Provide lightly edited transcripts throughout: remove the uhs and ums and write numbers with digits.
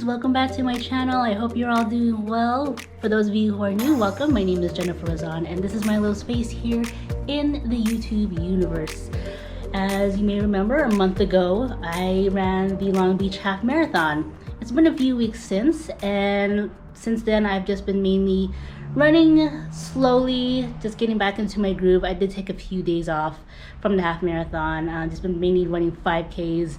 guys, welcome back to my channel. I hope you're all doing well. For those of you who are new, welcome. My name is Jennifer Razan and this is my little space here in the YouTube universe. As you may remember, a month ago I ran the Long Beach Half Marathon. It's been a few weeks since, and since then I've just been mainly running slowly, just getting back into my groove. I did take a few days off from the half marathon. Just been mainly running 5Ks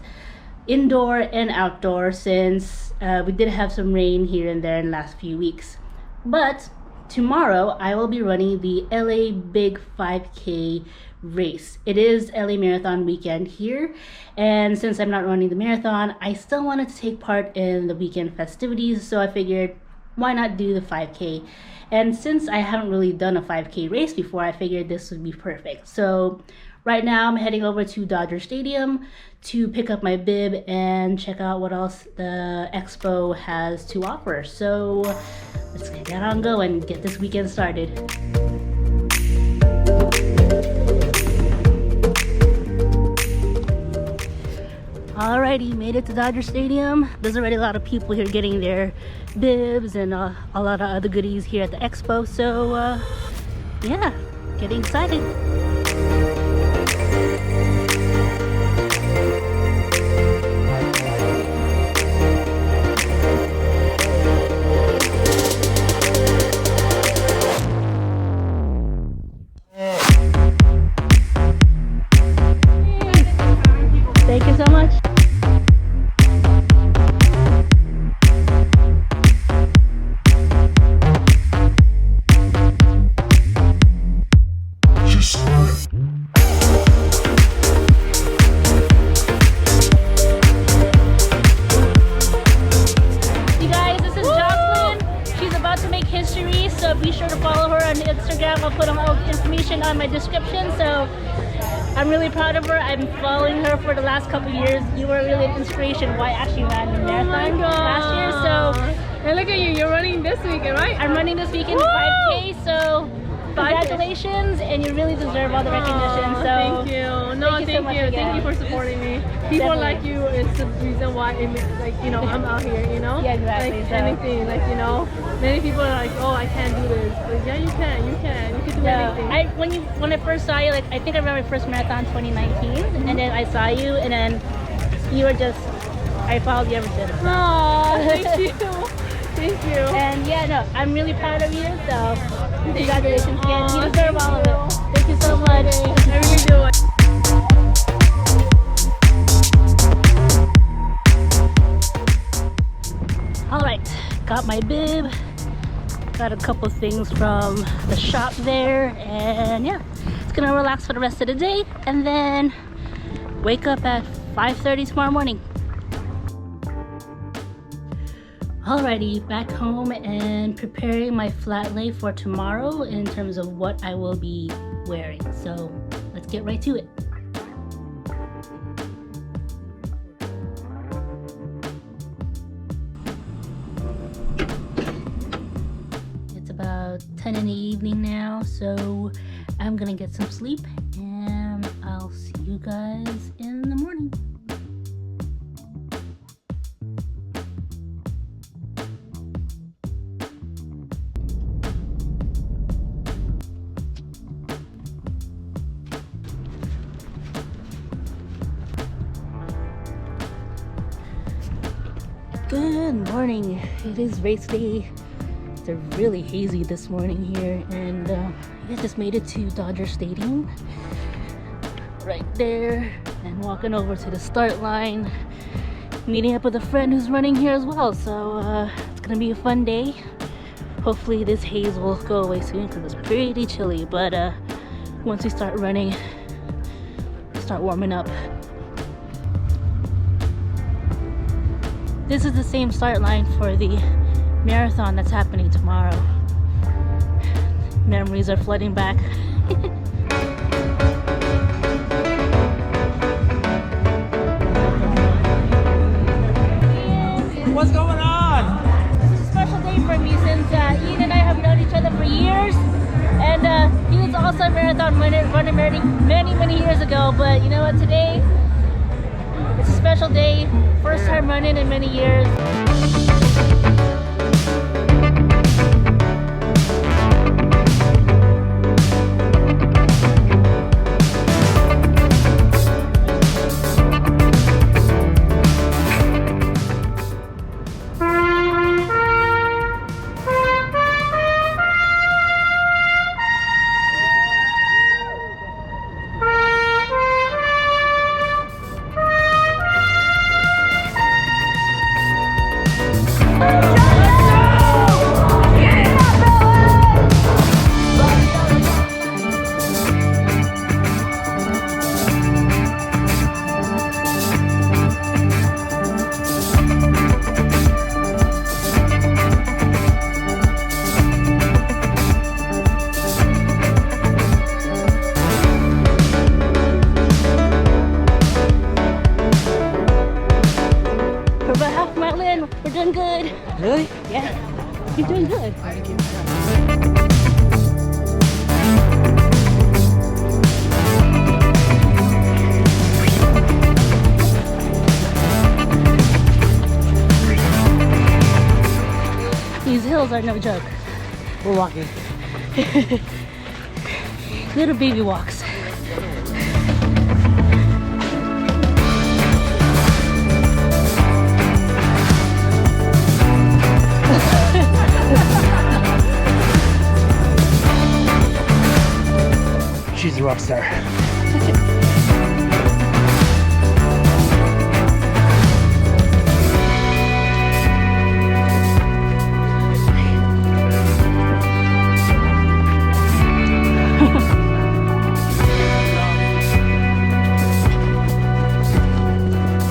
indoor and outdoor since we did have some rain here and there in the last few weeks. But tomorrow I will be running the LA Big 5K race. It is LA Marathon weekend here, and since I'm not running the marathon, I still wanted to take part in the weekend festivities, so I figured why not do the 5K. And since I haven't really done a 5K race before, I figured this would be perfect. So right now I'm heading over to Dodger Stadium to pick up my bib and check out what else the Expo has to offer. So let's get on going, get this weekend started. Alrighty, made it to Dodger Stadium. There's already a lot of people here getting their bibs and a lot of other goodies here at the Expo. So yeah, getting excited. Thank you so much. You guys, this is Jocelyn. She's about to make history, so be sure to follow her on Instagram. I'll put all the information on my description. So I'm really proud of her. I've been following her for the last couple years. You were really an inspiration why I actually ran the marathon last year. So, and look at you, you're running this weekend, right? I'm running this weekend 5K, so congratulations, and you really deserve all the recognition. So thank you. No, thank you for supporting me. People Definitely. like you is the reason why it makes, like, you know, I'm out here, you know? Yeah, exactly. Like So anything, like, you know, many people are like, oh, I can't do this. But yeah, you can do anything. When I first saw you, like, I think I ran my first marathon 2019, and then I saw you, and then you were just, I followed you ever since. Oh, thank you. Thank you. And yeah, no, I'm really proud of you, so congratulations again. You deserve all of it. Thank you so much. I really do. Alright, got my bib, got a couple things from the shop there, and yeah, it's gonna relax for the rest of the day and then wake up at 5:30 tomorrow morning. Alrighty, back home and preparing my flat lay for tomorrow in terms of what I will be wearing. So let's get right to it. It's about 10 in the evening now, so I'm gonna get some sleep and I'll see you guys in the morning. Good morning. It is race day. It's really hazy this morning here, and I just made it to Dodger Stadium right there and walking over to the start line, meeting up with a friend who's running here as well. So it's gonna be a fun day. Hopefully this haze will go away soon because it's pretty chilly, but once we start running, start warming up. This is the same start line for the marathon that's happening tomorrow. Memories are flooding back. What's going on? This is a special day for me since Ian and I have known each other for years. And he was also a marathon runner many years ago. But you know what, today it's a special day. First time running in many years. We're about half a mile in. We're doing good. Really? Yeah, you're doing good. These hills are no joke. We're walking. Little baby walks. She's a rock star.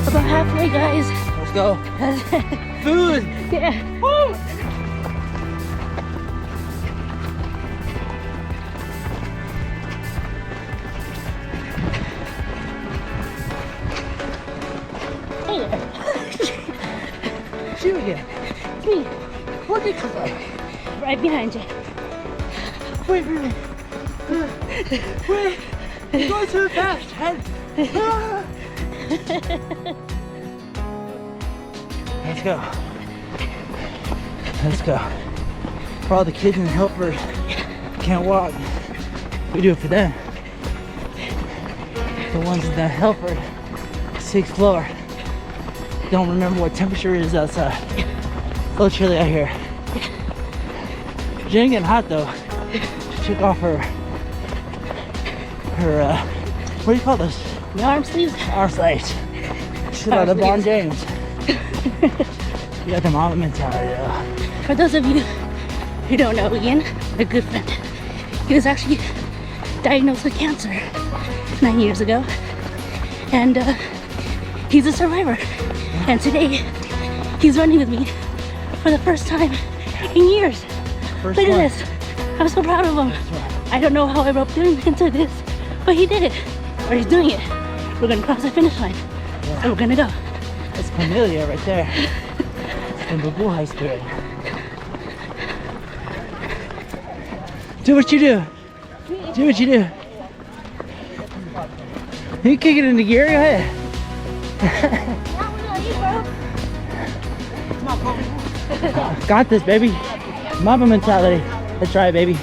About halfway, guys. Let's go. Food! Yeah. Woo! Hey there. Shoot again. It's me. Where'd you come from? Right behind you. Wait. Wait. You're going too fast, Ted. Let's go. Let's go. For all the kids and helpers who can't walk, we do it for them. The ones in that helper, 6th floor, don't remember what temperature it is outside. It's a little chilly out here. She ain't getting hot though. She took off her what do you call those? The arm sleeves. Arm sleeves. She's like LeBron James. You got the mama mentality though. For those of you who don't know, Ian, a good friend, he was actually diagnosed with cancer 9 years ago, and he's a survivor. And today, he's running with me for the first time in years. First Look one. at this. I'm so proud of him. That's right. I don't know how I roped him into this, but he did it. Or he's doing it. We're gonna cross the finish line. Yeah. So we're gonna go. That's familiar right there. It's from Babu High Spirit. Do what you do. Do what you do. You kick it into gear, go ahead. Got this, baby. Mama mentality. That's right, baby.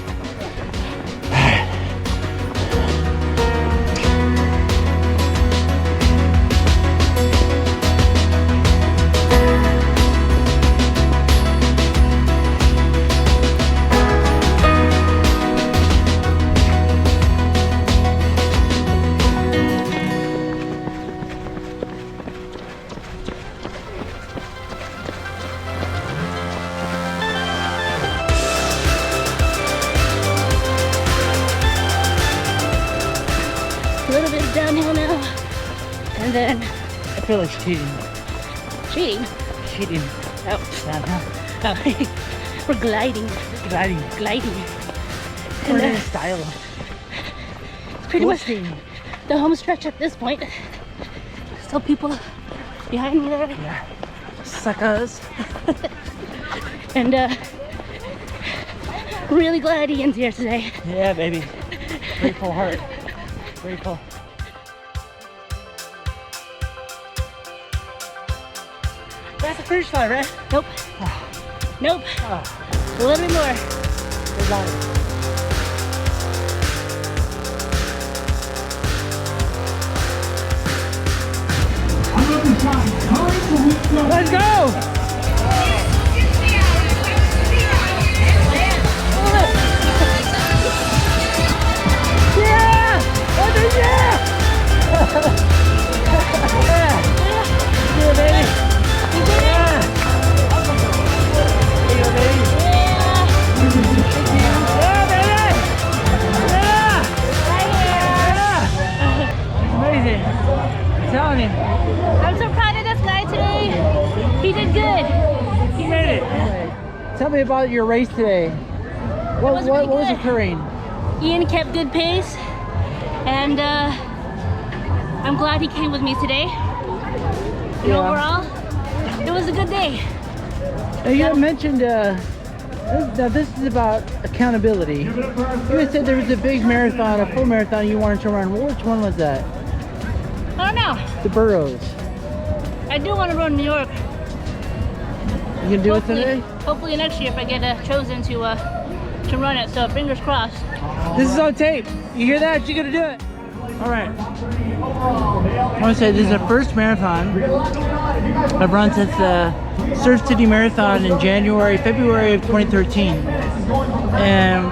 A little bit of downhill now. And then I feel like cheating. cheating. Cheating. Oh, Downhill. we're gliding. Gliding. Gliding. We're And, in style. it's pretty much the home stretch at this point. Still people behind me there. Yeah. Suckers. And really glad Ian's here today. Yeah, baby. Grateful heart. Grateful. the finish line, right? Nope. Nope. Oh, A little bit more. good line. Let's go! Yeah! Oh, yeah! Yeah! Yeah, baby! Yeah! There you go, baby! Yeah, baby! Yeah! Yeah! Amazing! I'm telling you. I'm so proud of this guy today. He did good. He made it. Tell me about your race today. What was really was good. occurring? Ian kept good pace, and I'm glad he came with me today. And Yeah. overall, it was a good day. Now, you had mentioned now this is about accountability. You had said there was a big marathon, a full marathon you wanted to run. Which one was that? I don't know. The Burrows. I do want to run New York. You can do it today? Hopefully next year if I get chosen to run it. So fingers crossed. This is on tape. You hear that? You're gonna do it. All right. I want to say this is the first marathon I've run since the Surf City Marathon in February of 2013. And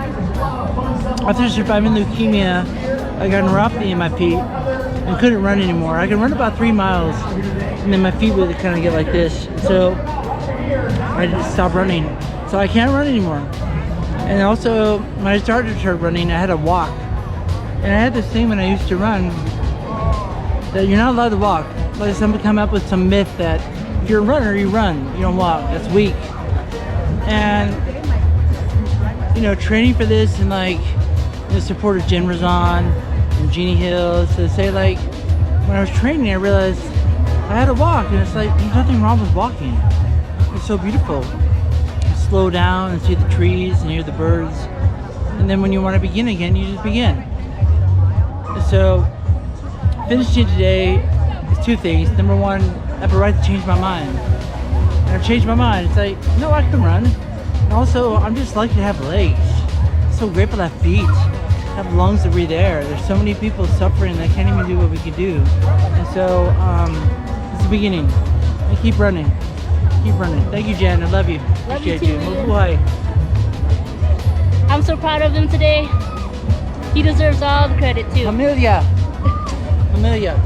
after surviving leukemia, I got neuropathy in my feet and couldn't run anymore. I could run about 3 miles, and then my feet would kind of get like this. So I just stopped running. So I can't run anymore. And also, when I started running, I had to walk. And I had this thing when I used to run, that you're not allowed to walk. Like somebody come up with some myth that if you're a runner, you run, you don't walk. That's weak. And, you know, training for this and like the support of Jen Razan and Jeannie Hill, to say like, when I was training, I realized I had to walk. And it's like, there's nothing wrong with walking. It's so beautiful. Slow down and see the trees and hear the birds, and then when you want to begin again, you just begin. So finishing today is two things. Number one, I have a right to change my mind, and I've changed my mind. It's like, no, I can run, and also I'm just lucky to have legs. I'm so grateful to have feet, have lungs to breathe air. There's so many people suffering that can't even do what we can do, and so it's the beginning. I keep running. Keep running. Thank you, Jen. I love you. Love you Appreciate too, you. man. Mabuhay. I'm so proud of him today. He deserves all the credit too. Amelia. Amelia.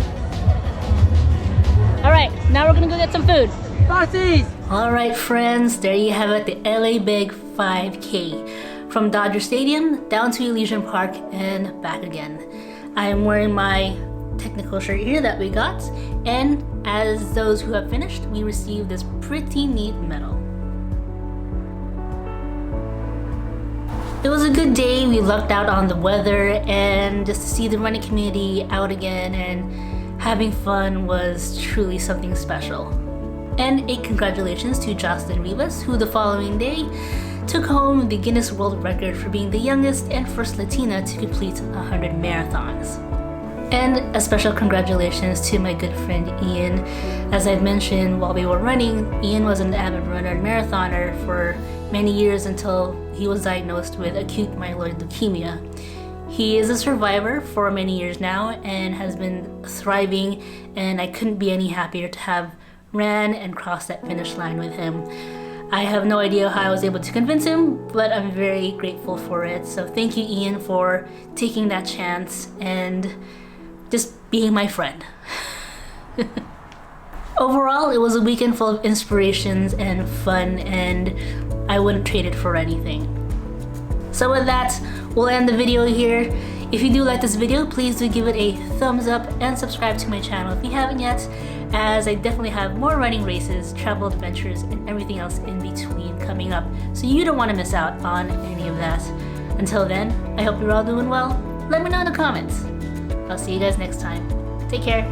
All right, now we're gonna go get some food. Bossies! All right, friends, there you have it, the LA Big 5K. From Dodger Stadium down to Elysian Park and back again. I am wearing my technical shirt here that we got, and as those who have finished, we received this pretty neat medal. It was a good day. We lucked out on the weather, and just to see the running community out again and having fun was truly something special. And a congratulations to Jocelyn Rivas, who the following day took home the Guinness World Record for being the youngest and first Latina to complete 100 marathons. And a special congratulations to my good friend Ian. As I've mentioned while we were running, Ian was an avid runner and marathoner for many years until he was diagnosed with acute myeloid leukemia. He is a survivor for many years now and has been thriving, and I couldn't be any happier to have ran and crossed that finish line with him. I have no idea how I was able to convince him, but I'm very grateful for it. So thank you, Ian, for taking that chance and just being my friend. Overall, it was a weekend full of inspirations and fun, and I wouldn't trade it for anything. So with that, we'll end the video here. If you do like this video, please do give it a thumbs up and subscribe to my channel if you haven't yet, as I definitely have more running races, travel adventures, and everything else in between coming up, so you don't want to miss out on any of that. Until then, I hope you're all doing well. Let me know in the comments. I'll see you guys next time. Take care.